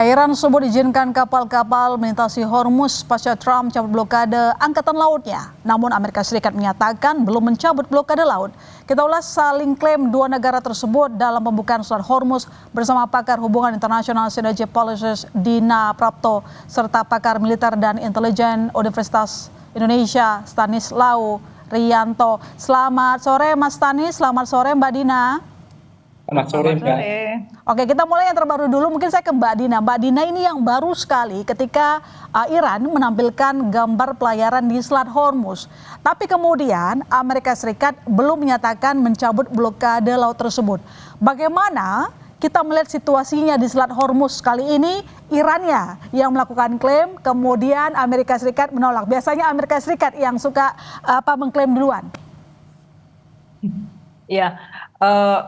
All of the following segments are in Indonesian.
Iran sebut izinkan kapal-kapal melintasi Hormuz pasca Trump cabut blokade angkatan lautnya. Namun Amerika Serikat menyatakan belum mencabut blokade laut. Kita ulas saling klaim dua negara tersebut dalam pembukaan Selat Hormuz bersama pakar hubungan internasional Synergy Policies Dina Prapto serta pakar militer dan intelijen Universitas Indonesia Stanislau Rianto. Selamat sore Mas Stanis, selamat sore Mbak Dina. Selamat sore, Mbak. Oke, kita mulai yang terbaru dulu. Mungkin saya ke Mbak Dina. Mbak Dina, ini yang baru sekali ketika Iran menampilkan gambar pelayaran di Selat Hormuz. Tapi kemudian Amerika Serikat belum menyatakan mencabut blokade laut tersebut. Bagaimana kita melihat situasinya di Selat Hormuz kali ini? Irannya yang melakukan klaim, kemudian Amerika Serikat menolak. Biasanya Amerika Serikat yang suka mengklaim duluan. Ya,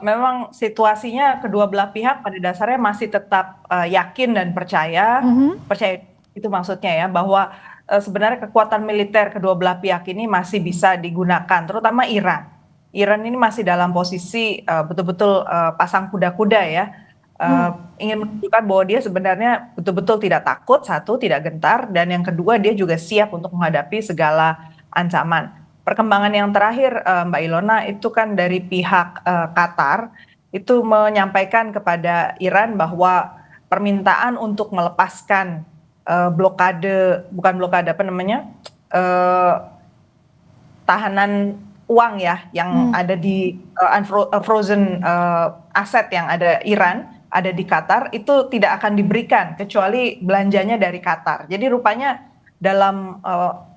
memang situasinya kedua belah pihak pada dasarnya masih tetap yakin dan percaya itu maksudnya ya, bahwa sebenarnya kekuatan militer kedua belah pihak ini masih bisa digunakan, terutama Iran. Iran ini masih dalam posisi betul-betul pasang kuda-kuda ya, ingin menunjukkan bahwa dia sebenarnya betul-betul tidak takut, satu, tidak gentar, dan yang kedua dia juga siap untuk menghadapi segala ancaman. Perkembangan yang terakhir Mbak Ilona itu kan dari pihak Qatar itu menyampaikan kepada Iran bahwa permintaan untuk melepaskan tahanan uang ya yang ada di frozen aset yang ada Iran ada di Qatar itu tidak akan diberikan kecuali belanjanya dari Qatar. Jadi rupanya dalam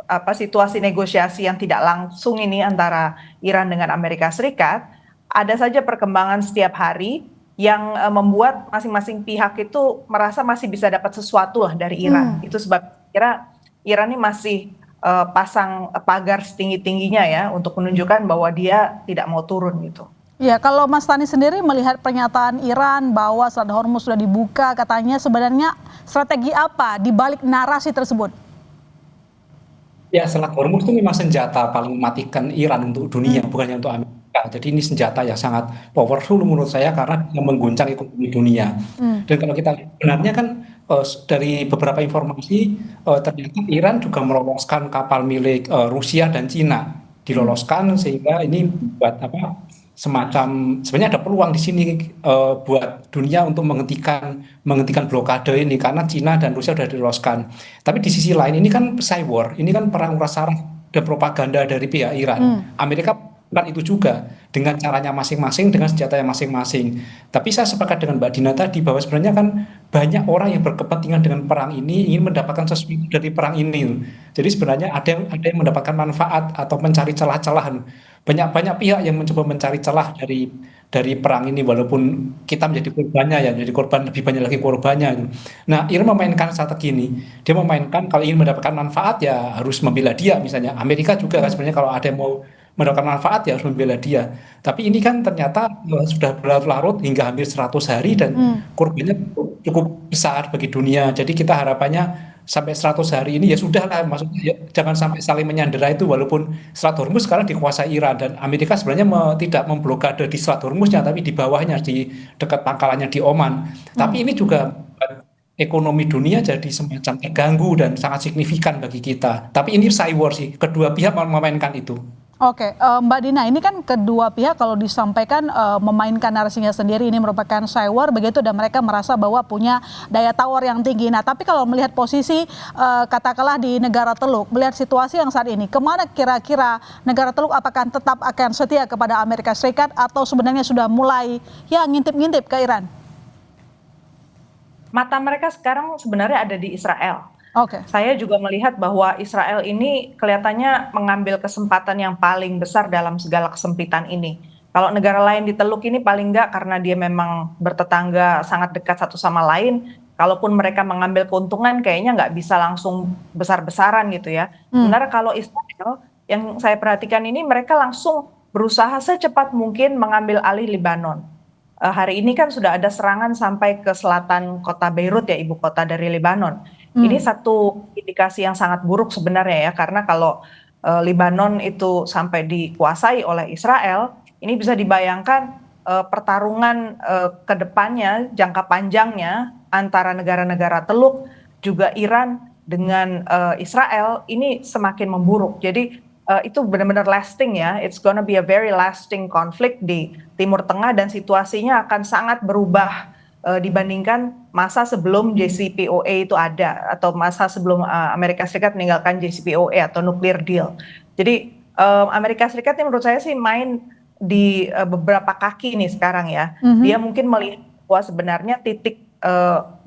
situasi negosiasi yang tidak langsung ini antara Iran dengan Amerika Serikat, ada saja perkembangan setiap hari yang membuat masing-masing pihak itu merasa masih bisa dapat sesuatu lah dari Iran. Itu sebab kira Iran ini masih pasang pagar setinggi-tingginya ya untuk menunjukkan bahwa dia tidak mau turun gitu. Ya, kalau Mas Tani sendiri melihat pernyataan Iran bahwa Selat Hormuz sudah dibuka, katanya sebenarnya strategi apa di balik narasi tersebut? Ya, Selat Hormuz itu memang senjata paling mematikan Iran untuk dunia, bukannya untuk Amerika. Jadi ini senjata yang sangat powerful menurut saya karena mengguncang ekonomi dunia. Dan kalau kita sebenarnya kan dari beberapa informasi ternyata Iran juga meloloskan kapal milik Rusia dan Cina, diloloskan sehingga ini buat semacam sebenarnya ada peluang di sini buat dunia untuk menghentikan blokade ini karena Cina dan Rusia sudah diloloskan. Tapi di sisi lain ini kan cyber, ini kan perang uras saraf dan propaganda dari pihak Iran. Amerika bukan itu juga dengan caranya masing-masing dengan senjatanya masing-masing. Tapi saya sepakat dengan Mbak Dina tadi bahwa sebenarnya kan banyak orang yang berkepentingan dengan perang ini ingin mendapatkan sesuatu dari perang ini. Jadi sebenarnya ada yang mendapatkan manfaat atau mencari celah-celahan. Banyak pihak yang mencoba mencari celah dari perang ini walaupun kita menjadi korbannya ya, menjadi korban lebih banyak lagi korbannya. Nah, Iran memainkan strategi ini. Dia memainkan kalau ingin mendapatkan manfaat ya harus membela dia misalnya. Amerika juga kan sebenarnya kalau ada yang mau mendapatkan manfaat ya harus membela dia. Tapi ini kan ternyata sudah berlarut-larut hingga hampir 100 hari dan korbannya cukup besar bagi dunia. Jadi kita harapannya sampai 100 hari ini ya sudah lah, maksudnya ya, jangan sampai saling menyandera itu walaupun Selat Hormuz sekarang dikuasai Iran dan Amerika sebenarnya tidak memblokade di Selat Hormuznya tapi di bawahnya di dekat pangkalannya di Oman. Tapi ini juga ekonomi dunia jadi semacam terganggu dan sangat signifikan bagi kita. Tapi ini cyber sih, kedua pihak memainkan itu. Oke, Mbak Dina, ini kan kedua pihak kalau disampaikan memainkan narasinya sendiri ini merupakan cyber begitu dan mereka merasa bahwa punya daya tawar yang tinggi. Nah, tapi kalau melihat posisi katakanlah di negara Teluk, melihat situasi yang saat ini, kemana kira-kira negara Teluk apakah tetap akan setia kepada Amerika Serikat atau sebenarnya sudah mulai ya ngintip-ngintip ke Iran? Mata mereka sekarang sebenarnya ada di Israel. Saya juga melihat bahwa Israel ini kelihatannya mengambil kesempatan yang paling besar dalam segala kesempitan ini. Kalau negara lain di Teluk ini paling enggak karena dia memang bertetangga sangat dekat satu sama lain, kalaupun mereka mengambil keuntungan kayaknya nggak bisa langsung besar-besaran gitu ya. Sebenarnya kalau Israel yang saya perhatikan ini mereka langsung berusaha secepat mungkin mengambil alih Lebanon. Hari ini kan sudah ada serangan sampai ke selatan kota Beirut ya, ibu kota dari Lebanon. Ini satu indikasi yang sangat buruk sebenarnya ya, karena kalau Lebanon itu sampai dikuasai oleh Israel, ini bisa dibayangkan pertarungan ke depannya, jangka panjangnya antara negara-negara Teluk juga Iran dengan Israel ini semakin memburuk. Jadi itu benar-benar lasting ya. It's gonna be a very lasting conflict di Timur Tengah dan situasinya akan sangat berubah dibandingkan masa sebelum JCPOA itu ada atau masa sebelum Amerika Serikat meninggalkan JCPOA atau nuclear deal. Jadi Amerika Serikat ini menurut saya sih main di beberapa kaki nih sekarang ya. Dia mungkin melihat bahwa sebenarnya titik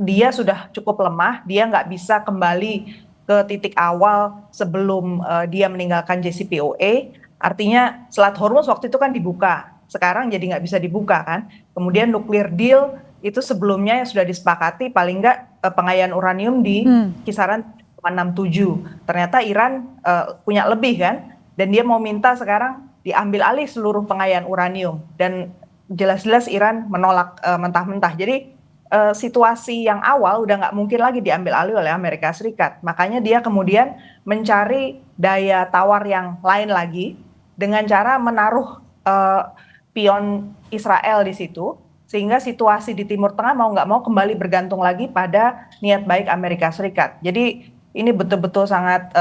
dia sudah cukup lemah, dia nggak bisa kembali ke titik awal sebelum dia meninggalkan JCPOA. Artinya Selat Hormuz waktu itu kan dibuka, sekarang jadi nggak bisa dibuka kan. Kemudian nuclear deal itu sebelumnya yang sudah disepakati paling nggak pengayaan uranium di kisaran 67. Ternyata Iran punya lebih kan, dan dia mau minta sekarang diambil alih seluruh pengayaan uranium, dan jelas-jelas Iran menolak mentah-mentah. Jadi situasi yang awal udah nggak mungkin lagi diambil alih oleh Amerika Serikat. Makanya dia kemudian mencari daya tawar yang lain lagi dengan cara menaruh pion Israel di situ, sehingga situasi di Timur Tengah mau nggak mau kembali bergantung lagi pada niat baik Amerika Serikat. Jadi ini betul-betul sangat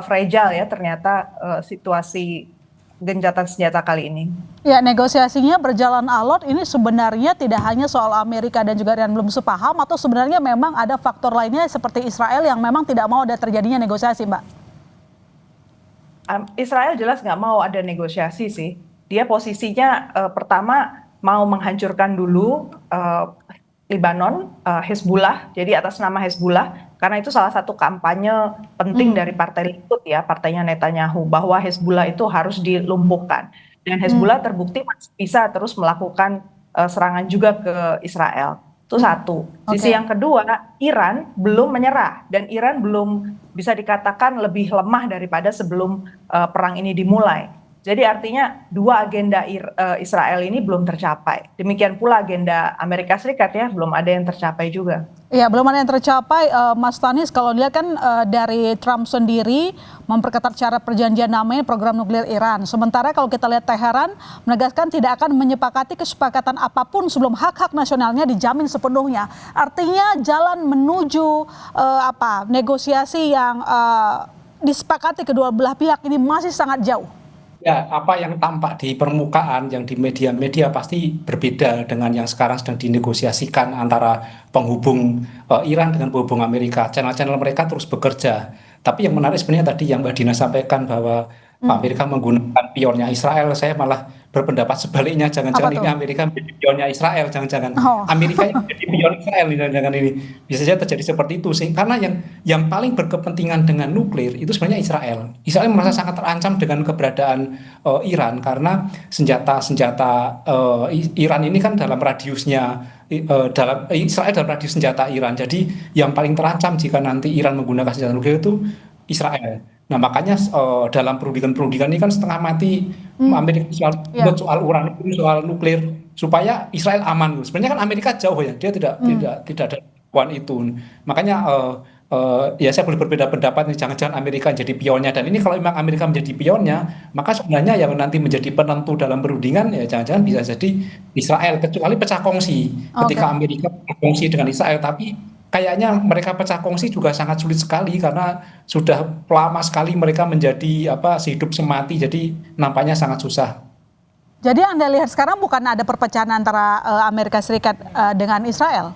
fragile ya ternyata situasi gencatan senjata kali ini. Ya, negosiasinya berjalan alot. Ini sebenarnya tidak hanya soal Amerika dan juga Iran belum sepaham, atau sebenarnya memang ada faktor lainnya seperti Israel yang memang tidak mau ada terjadinya negosiasi, Mbak? Israel jelas nggak mau ada negosiasi sih. Dia posisinya pertama mau menghancurkan dulu Lebanon, Hezbollah, jadi atas nama Hezbollah, karena itu salah satu kampanye penting dari Partai Likud ya, partainya Netanyahu, bahwa Hezbollah itu harus dilumpuhkan. Dan Hezbollah terbukti masih bisa terus melakukan serangan juga ke Israel. Itu satu. Sisi yang kedua, Iran belum menyerah, dan Iran belum bisa dikatakan lebih lemah daripada sebelum perang ini dimulai. Jadi artinya dua agenda Israel ini belum tercapai. Demikian pula agenda Amerika Serikat ya, belum ada yang tercapai juga. Iya, belum ada yang tercapai. Mas Tanis, kalau dilihat kan dari Trump sendiri memperketat syarat perjanjian namanya program nuklir Iran. Sementara kalau kita lihat Teheran menegaskan tidak akan menyepakati kesepakatan apapun sebelum hak-hak nasionalnya dijamin sepenuhnya. Artinya jalan menuju negosiasi yang disepakati kedua belah pihak ini masih sangat jauh. Ya, apa yang tampak di permukaan, yang di media-media pasti berbeda dengan yang sekarang sedang dinegosiasikan antara penghubung Iran dengan penghubung Amerika. Channel-channel mereka terus bekerja. Tapi yang menarik sebenarnya tadi yang Mbak Dina sampaikan bahwa Amerika menggunakan pionnya Israel, saya malah berpendapat sebaliknya. Jangan-jangan ini Amerika menjadi pionnya Israel, jangan-jangan Amerika yang menjadi pion Israel, jangan-jangan ini bisa saja terjadi seperti itu sih. Karena yang paling berkepentingan dengan nuklir itu sebenarnya Israel. Israel merasa sangat terancam dengan keberadaan Iran karena senjata Iran ini kan dalam radiusnya Israel dalam radius senjata Iran. Jadi yang paling terancam jika nanti Iran menggunakan senjata nuklir itu Israel. Nah makanya dalam perundingan ini kan setengah mati Amerika soal uranium, soal nuklir supaya Israel aman. Sebenarnya kan Amerika jauh ya, dia tidak ada kekuatan itu. Makanya ya saya boleh berbeda pendapat nih, jangan-jangan Amerika jadi pionnya. Dan ini kalau memang Amerika menjadi pionnya, maka sebenarnya yang nanti menjadi penentu dalam perundingan ya jangan-jangan bisa jadi Israel, kecuali pecah kongsi. Ketika Amerika pecah kongsi dengan Israel, tapi kayaknya mereka pecah kongsi juga sangat sulit sekali karena sudah lama sekali mereka menjadi sehidup semati, jadi nampaknya sangat susah. Jadi Anda lihat sekarang bukan ada perpecahan antara Amerika Serikat dengan Israel?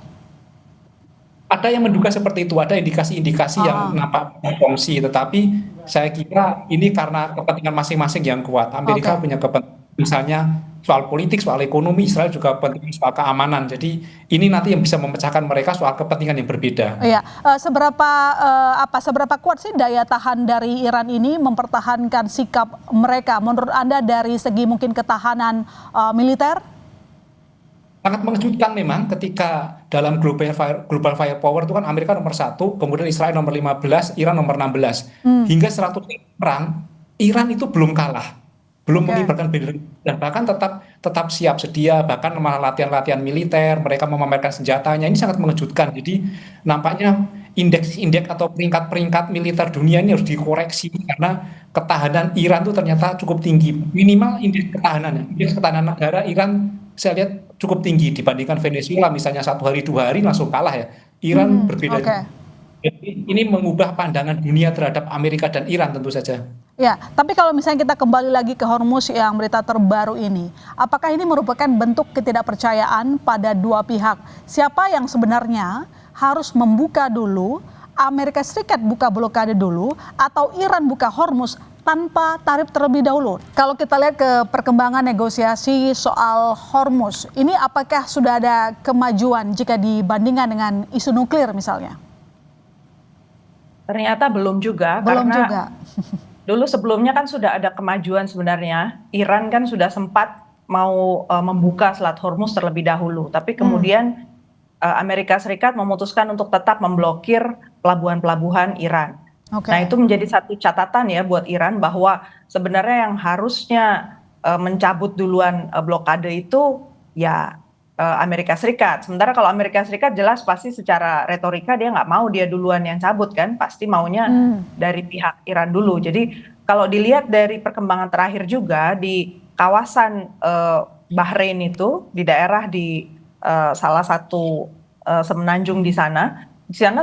Ada yang menduga seperti itu, ada indikasi-indikasi yang nampak kongsi, tetapi saya kira ini karena kepentingan masing-masing yang kuat. Amerika punya kepentingan misalnya soal politik, soal ekonomi, Israel juga penting soal keamanan. Jadi ini nanti yang bisa memecahkan mereka soal kepentingan yang berbeda. Iya, seberapa kuat sih daya tahan dari Iran ini mempertahankan sikap mereka? Menurut Anda dari segi mungkin ketahanan militer? Sangat mengejutkan memang ketika dalam global firepower itu kan Amerika nomor 1, kemudian Israel nomor 15, Iran nomor 16. Hingga 100 perang, Iran itu belum kalah. Belum mengibarkan bendera, dan bahkan tetap siap sedia, bahkan malah latihan-latihan militer, mereka memamerkan senjatanya. Ini sangat mengejutkan. Jadi nampaknya indeks atau peringkat militer dunia ini harus dikoreksi karena ketahanan Iran itu ternyata cukup tinggi. Minimal indeks ketahanan negara Iran saya lihat cukup tinggi dibandingkan Venezuela misalnya 1 hari 2 hari langsung kalah ya. Iran berbeda. Jadi ini mengubah pandangan dunia terhadap Amerika dan Iran tentu saja. Ya, tapi kalau misalnya kita kembali lagi ke Hormuz yang berita terbaru ini, apakah ini merupakan bentuk ketidakpercayaan pada dua pihak? Siapa yang sebenarnya harus membuka dulu, Amerika Serikat buka blokade dulu, atau Iran buka Hormuz tanpa tarif terlebih dahulu? Kalau kita lihat ke perkembangan negosiasi soal Hormuz, ini apakah sudah ada kemajuan jika dibandingkan dengan isu nuklir misalnya? Ternyata belum juga, karena dulu sebelumnya kan sudah ada kemajuan sebenarnya. Iran kan sudah sempat mau membuka Selat Hormuz terlebih dahulu, tapi kemudian Amerika Serikat memutuskan untuk tetap memblokir pelabuhan-pelabuhan Iran. Nah, itu menjadi satu catatan ya buat Iran bahwa sebenarnya yang harusnya mencabut duluan blokade itu ya Amerika Serikat. Sementara kalau Amerika Serikat jelas pasti secara retorika dia nggak mau dia duluan yang cabut kan, pasti maunya dari pihak Iran dulu. Jadi kalau dilihat dari perkembangan terakhir juga di kawasan Bahrain itu, di daerah di salah satu semenanjung di sana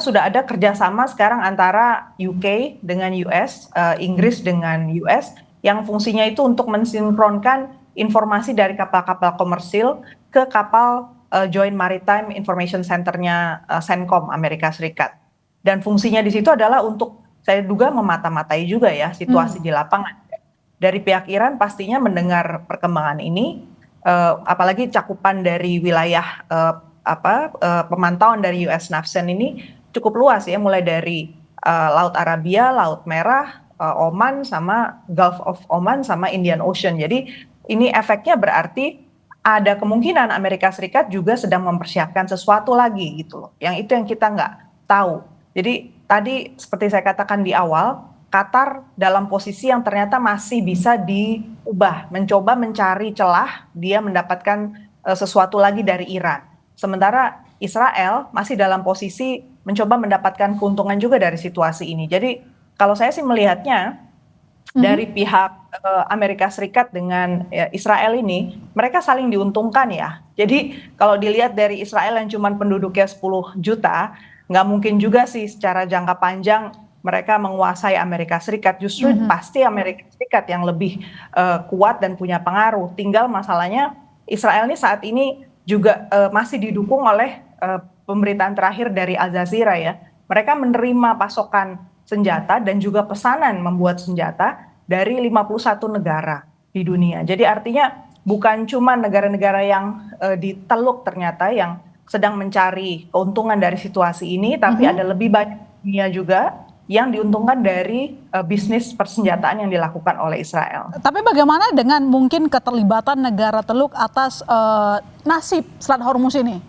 sudah ada kerjasama sekarang antara UK dengan US, Inggris dengan US, yang fungsinya itu untuk mensinkronkan informasi dari kapal-kapal komersil ke kapal Joint Maritime Information Center-nya CENTCOM Amerika Serikat. Dan fungsinya di situ adalah untuk, saya duga, memata-matai juga ya situasi di lapangan. Dari pihak Iran pastinya mendengar perkembangan ini, apalagi cakupan dari wilayah pemantauan dari US NAVCEN ini cukup luas ya, mulai dari Laut Arabia, Laut Merah, Oman, sama Gulf of Oman, sama Indian Ocean. Jadi ini efeknya berarti ada kemungkinan Amerika Serikat juga sedang mempersiapkan sesuatu lagi gitu loh. Yang itu yang kita nggak tahu. Jadi tadi seperti saya katakan di awal, Qatar dalam posisi yang ternyata masih bisa diubah, mencoba mencari celah dia mendapatkan sesuatu lagi dari Iran. Sementara Israel masih dalam posisi mencoba mendapatkan keuntungan juga dari situasi ini. Jadi kalau saya sih melihatnya dari pihak Amerika Serikat dengan Israel ini, mereka saling diuntungkan ya. Jadi kalau dilihat dari Israel yang cuma penduduknya 10 juta, nggak mungkin juga sih secara jangka panjang mereka menguasai Amerika Serikat. Justru pasti Amerika Serikat yang lebih kuat dan punya pengaruh. Tinggal masalahnya Israel ini saat ini juga masih didukung oleh pemberitaan terakhir dari Al Jazeera ya. Mereka menerima pasokan senjata dan juga pesanan membuat senjata dari 51 negara di dunia. Jadi artinya bukan cuma negara-negara yang di Teluk ternyata yang sedang mencari keuntungan dari situasi ini, tapi ada lebih banyak dunia juga yang diuntungkan dari bisnis persenjataan yang dilakukan oleh Israel. Tapi bagaimana dengan mungkin keterlibatan negara Teluk atas nasib Selat Hormuz ini?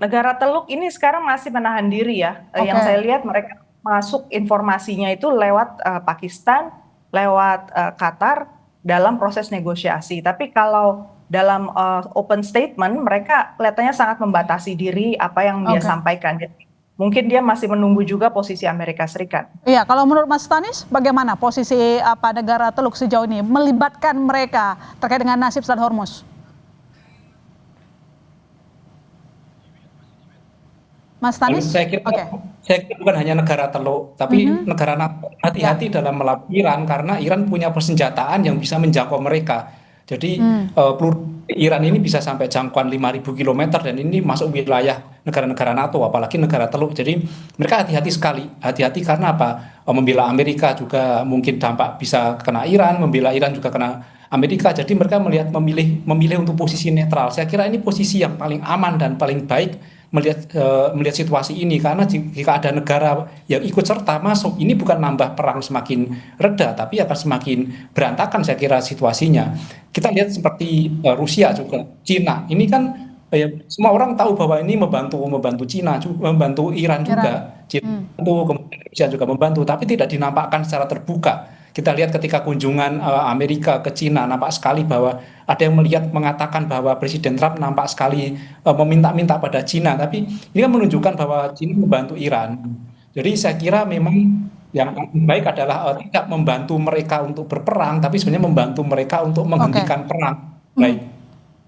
Negara Teluk ini sekarang masih menahan diri ya. Yang saya lihat mereka masuk informasinya itu lewat Pakistan, lewat Qatar dalam proses negosiasi. Tapi kalau dalam open statement mereka kelihatannya sangat membatasi diri apa yang dia sampaikan. Jadi mungkin dia masih menunggu juga posisi Amerika Serikat. Iya, kalau menurut Mas Tanis bagaimana posisi negara Teluk sejauh ini melibatkan mereka terkait dengan nasib Selat Hormuz? Mas Tanis? Saya kira bukan hanya negara Teluk, tapi negara NATO. Hati-hati dalam melawan Iran karena Iran punya persenjataan yang bisa menjangkau mereka. Jadi peluru Iran ini bisa sampai jangkauan 5.000 km dan ini masuk wilayah negara-negara NATO, apalagi negara Teluk. Jadi mereka hati-hati sekali. Hati-hati karena apa? Membela Amerika juga mungkin dampak bisa kena Iran, membela Iran juga kena Amerika. Jadi mereka memilih untuk posisi netral. Saya kira ini posisi yang paling aman dan paling baik melihat situasi ini, karena jika ada negara yang ikut serta masuk, ini bukan nambah perang semakin reda, tapi akan semakin berantakan saya kira situasinya. Kita lihat seperti Rusia juga, Cina, ini kan semua orang tahu bahwa ini membantu Cina, membantu Iran juga, Cina kemudian Rusia juga membantu, tapi tidak dinampakkan secara terbuka. Kita lihat ketika kunjungan Amerika ke Cina, nampak sekali bahwa ada yang mengatakan bahwa Presiden Trump nampak sekali meminta-minta pada Cina, tapi ini kan menunjukkan bahwa Cina membantu Iran. Jadi saya kira memang yang baik adalah tidak membantu mereka untuk berperang, tapi sebenarnya membantu mereka untuk menghentikan perang. Baik.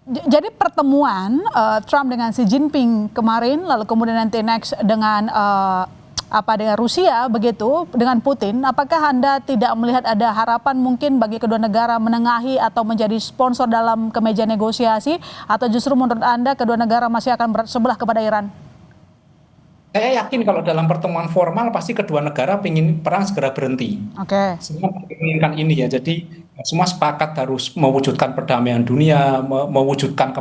Jadi pertemuan Trump dengan Xi Jinping kemarin, lalu kemudian nanti next dengan dengan Rusia begitu, dengan Putin, apakah Anda tidak melihat ada harapan mungkin bagi kedua negara menengahi atau menjadi sponsor dalam kemeja negosiasi, atau justru menurut Anda kedua negara masih akan bersebelah kepada Iran? Saya yakin kalau dalam pertemuan formal pasti kedua negara ingin perang segera berhenti. Semua menginginkan ini ya. Jadi semua sepakat harus mewujudkan perdamaian dunia, mewujudkan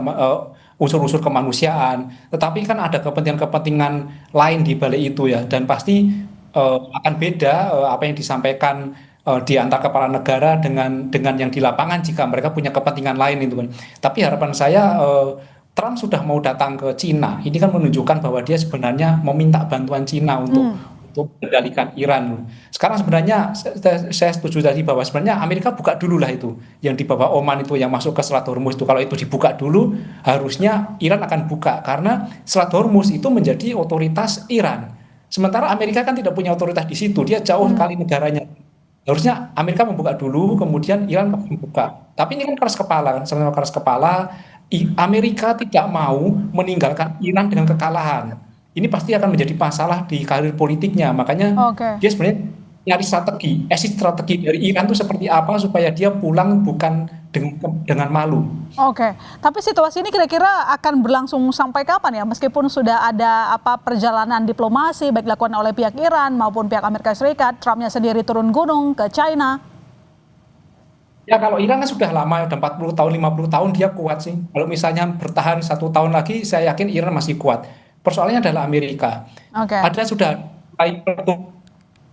unsur-unsur kemanusiaan. Tetapi kan ada kepentingan-kepentingan lain di balik itu ya. Dan pasti akan beda apa yang disampaikan di antara kepala negara dengan yang di lapangan jika mereka punya kepentingan lain itu kan. Tapi harapan saya Trump sudah mau datang ke Cina. Ini kan menunjukkan bahwa dia sebenarnya meminta bantuan Cina untuk mengendalikan Iran. Sekarang sebenarnya saya setuju tadi bahwa sebenarnya Amerika buka dulu lah itu. Yang di bawah Oman itu yang masuk ke Selat Hormuz itu. Kalau itu dibuka dulu, harusnya Iran akan buka. Karena Selat Hormuz itu menjadi otoritas Iran. Sementara Amerika kan tidak punya otoritas di situ. Dia jauh sekali negaranya. Harusnya Amerika membuka dulu, kemudian Iran membuka. Tapi ini kan keras kepala kan, sama-sama keras kepala. Amerika tidak mau meninggalkan Iran dengan kekalahan. Ini pasti akan menjadi masalah di karir politiknya. Makanya dia sebenarnya nyari exit strategi dari Iran itu seperti apa supaya dia pulang bukan dengan malu. Tapi situasi ini kira-kira akan berlangsung sampai kapan ya? Meskipun sudah ada perjalanan diplomasi baik dilakukan oleh pihak Iran maupun pihak Amerika Serikat, Trumpnya sendiri turun gunung ke China. Ya kalau Iran kan sudah lama, udah 40 tahun, 50 tahun dia kuat sih. Kalau misalnya bertahan 1 tahun lagi, saya yakin Iran masih kuat. Persoalannya adalah Amerika. Ada sudah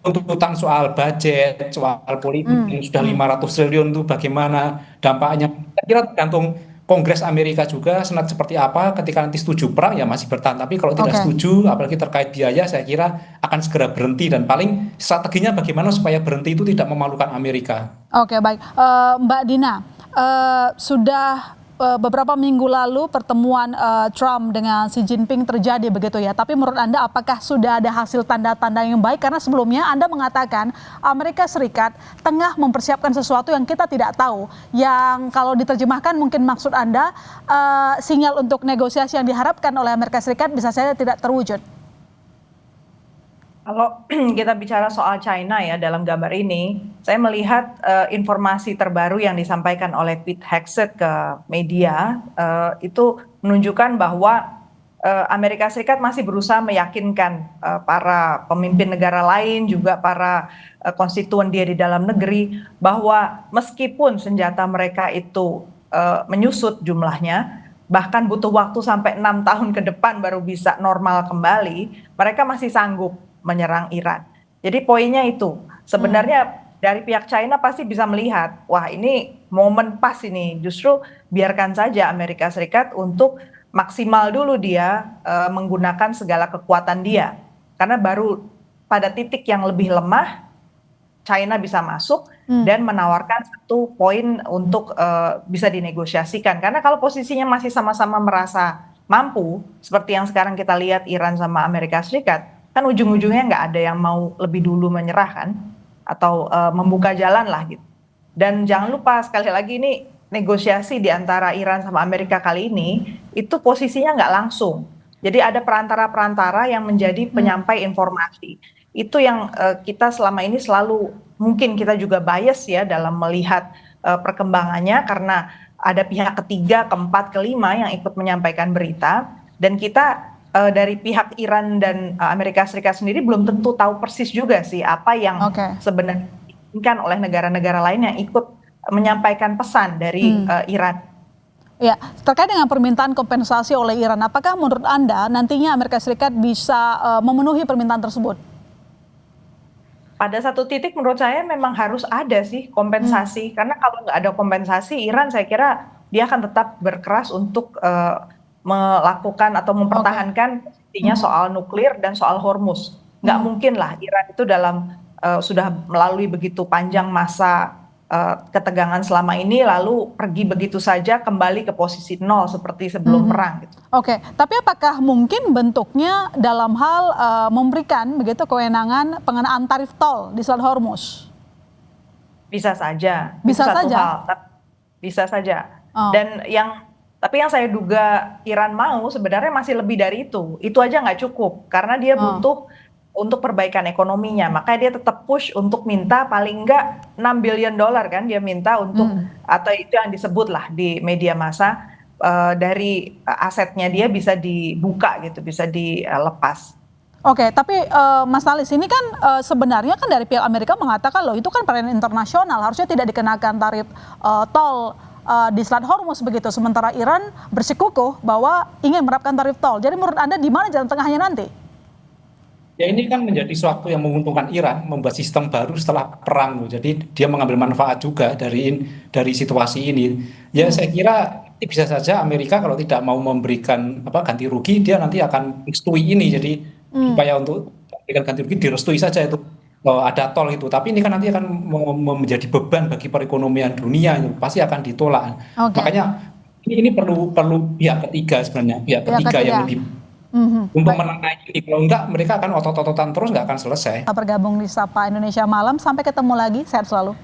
tuntutan soal budget, soal politik yang sudah 500 triliun itu bagaimana dampaknya. Saya kira tergantung Kongres Amerika juga, Senat seperti apa, ketika nanti setuju perang ya masih bertahan. Tapi kalau tidak setuju, apalagi terkait biaya, saya kira akan segera berhenti. Dan paling strateginya bagaimana supaya berhenti itu tidak memalukan Amerika. Baik. Mbak Dina, sudah beberapa minggu lalu pertemuan Trump dengan Xi Jinping terjadi begitu ya. Tapi menurut Anda apakah sudah ada hasil tanda-tanda yang baik? Karena sebelumnya Anda mengatakan Amerika Serikat tengah mempersiapkan sesuatu yang kita tidak tahu. Yang kalau diterjemahkan mungkin maksud Anda sinyal untuk negosiasi yang diharapkan oleh Amerika Serikat bisa saja tidak terwujud. Kalau kita bicara soal China ya dalam gambar ini, saya melihat informasi terbaru yang disampaikan oleh Pete Hegseth ke media itu menunjukkan bahwa Amerika Serikat masih berusaha meyakinkan para pemimpin negara lain, juga para konstituen dia di dalam negeri, bahwa meskipun senjata mereka itu menyusut jumlahnya, bahkan butuh waktu sampai 6 tahun ke depan baru bisa normal kembali, mereka masih sanggup menyerang Iran. Jadi poinnya itu, sebenarnya dari pihak China pasti bisa melihat, wah ini momen pas ini, justru biarkan saja Amerika Serikat untuk maksimal dulu dia menggunakan segala kekuatan dia. Karena baru pada titik yang lebih lemah, China bisa masuk dan menawarkan satu poin untuk bisa dinegosiasikan. Karena kalau posisinya masih sama-sama merasa mampu, seperti yang sekarang kita lihat Iran sama Amerika Serikat, kan ujung-ujungnya nggak ada yang mau lebih dulu menyerah kan, atau membuka jalan lah gitu. Dan jangan lupa sekali lagi ini negosiasi di antara Iran sama Amerika kali ini itu posisinya nggak langsung. Jadi ada perantara-perantara yang menjadi penyampai informasi. Itu yang kita selama ini selalu, mungkin kita juga bias ya dalam melihat perkembangannya, karena ada pihak ketiga, keempat, kelima yang ikut menyampaikan berita, dan kita dari pihak Iran dan Amerika Serikat sendiri belum tentu tahu persis juga sih apa yang sebenarnya diinginkan oleh negara-negara lain yang ikut menyampaikan pesan dari Iran. Ya, terkait dengan permintaan kompensasi oleh Iran, apakah menurut Anda nantinya Amerika Serikat bisa memenuhi permintaan tersebut? Pada satu titik menurut saya memang harus ada sih kompensasi, karena kalau nggak ada kompensasi, Iran saya kira dia akan tetap berkeras untuk melakukan atau mempertahankan posisinya soal nuklir dan soal Hormuz. Nggak mungkin lah Iran itu dalam sudah melalui begitu panjang masa ketegangan selama ini lalu pergi begitu saja kembali ke posisi nol seperti sebelum perang. Gitu. Tapi apakah mungkin bentuknya dalam hal memberikan begitu kewenangan pengenaan tarif tol di Selat Hormuz? Bisa saja. Bisa saja. Bisa saja. Dan yang Tapi yang saya duga Iran mau sebenarnya masih lebih dari itu. Itu aja nggak cukup karena dia butuh untuk perbaikan ekonominya. Makanya dia tetap push untuk minta paling nggak $6 billion kan dia minta untuk atau itu yang disebut lah di media massa dari asetnya dia bisa dibuka gitu, bisa dilepas. Oke, tapi Mas Talis ini kan sebenarnya kan dari pihak Amerika mengatakan loh itu kan perairan internasional harusnya tidak dikenakan tarif tol di Selat Hormuz begitu. Sementara Iran bersikukuh bahwa ingin menerapkan tarif tol. Jadi menurut Anda di mana jalan tengahnya nanti? Ya ini kan menjadi suatu yang menguntungkan Iran membuat sistem baru setelah perang loh. Jadi dia mengambil manfaat juga dari situasi ini. Ya saya kira bisa saja Amerika kalau tidak mau memberikan ganti rugi dia nanti akan restui ini. Jadi supaya untuk memberikan ganti rugi direstui saja itu ada tol itu. Tapi ini kan nanti akan menjadi beban bagi perekonomian dunia itu pasti akan ditolak. Makanya ini perlu pihak ketiga sebenarnya pihak ketiga yang lebih untuk menengahi ini. Kalau enggak mereka akan otot-ototan terus nggak akan selesai. Bergabung di Sapa Indonesia Malam, sampai ketemu lagi, sehat selalu.